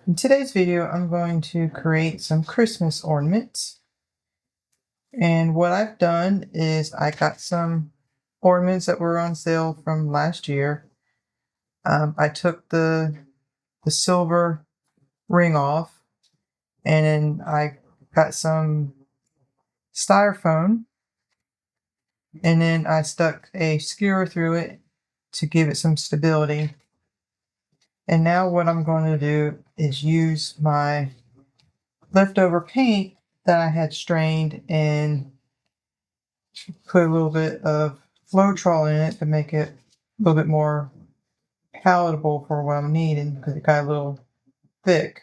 In today's video, I'm going to create some Christmas ornaments. And what I've done is I got some ornaments that were on sale from last year. I took the silver ring off, and then I got some styrofoam, and then I stuck a skewer through it to give it some stability. And now what I'm going to do is use my leftover paint that I had strained and put a little bit of Floetrol in it to make it a little bit more palatable for what I'm needing because it got a little thick.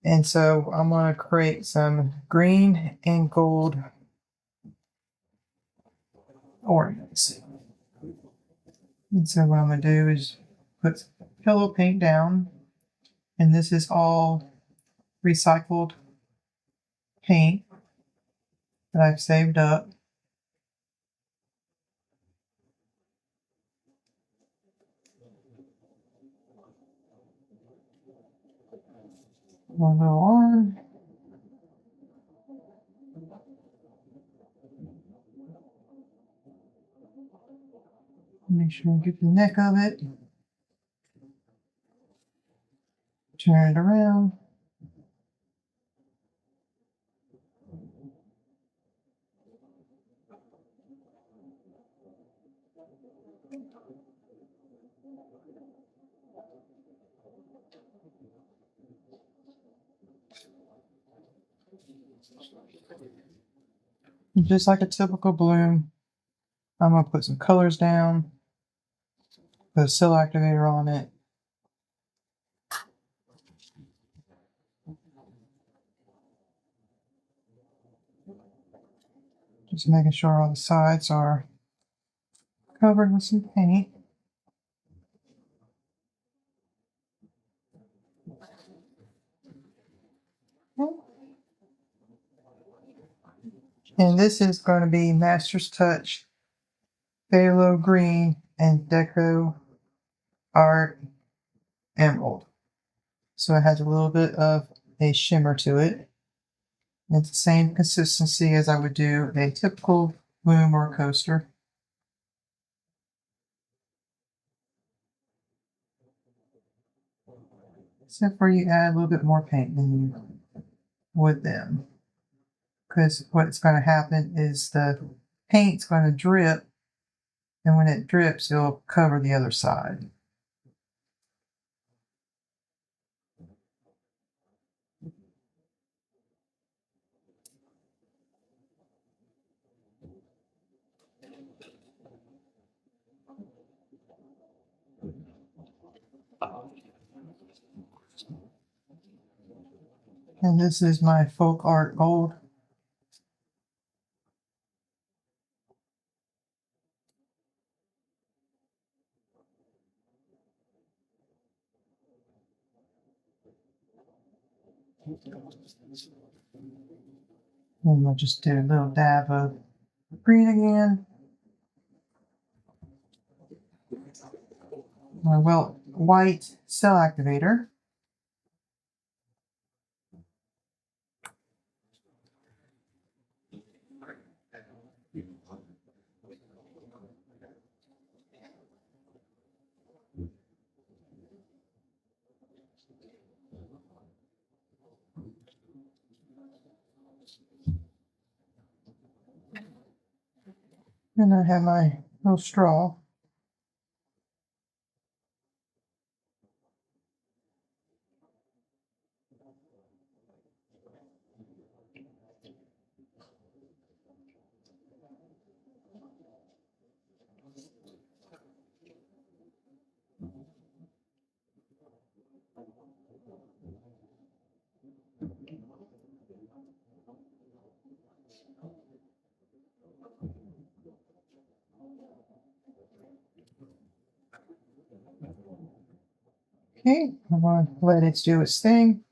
And so I'm going to create some green and gold ornaments. And so what I'm going to do is put pillow paint down, and this is all recycled paint that I've saved up. One little on. Make sure I get the neck of it. Turn it around. Just like a typical bloom, I'm going to put some colors down, put a seal activator on it. Just making sure all the sides are covered with some paint. And this is going to be Master's Touch Phthalo Green and Deco Art Emerald. So it has a little bit of a shimmer to it. It's the same consistency as I would do a typical bloom or coaster. Except for you add a little bit more paint than you would then. Because what's going to happen is the paint's going to drip, and when it drips, it'll cover the other side. And this is my folk art gold. And I'll just do a little dab of green again. My white cell activator. And I have my little straw. Okay, I'm going to let it do its thing.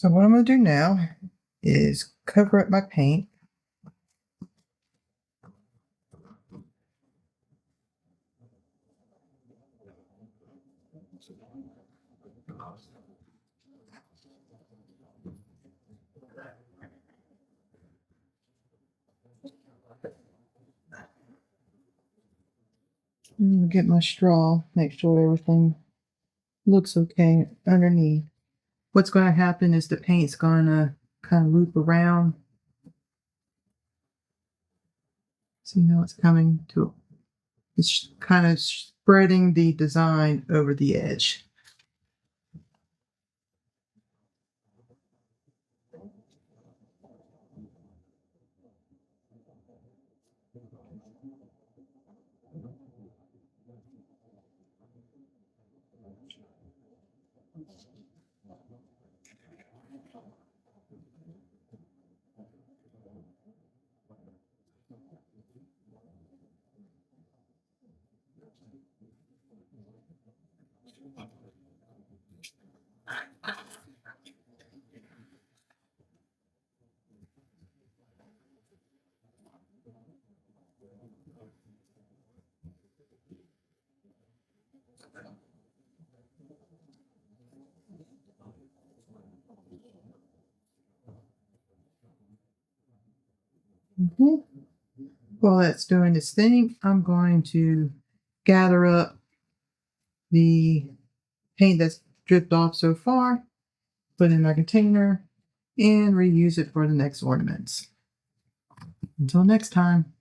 So what I'm going to do now is cover up my paint. I'm going to get my straw, make sure everything looks okay underneath. What's going to happen is the paint's going to kind of loop around. See how it's coming to, it's kind of spreading the design over the edge. Mhm. While that's doing its thing, I'm going to gather up the paint that's dripped off so far, put it in my container, and reuse it for the next ornaments. Until next time.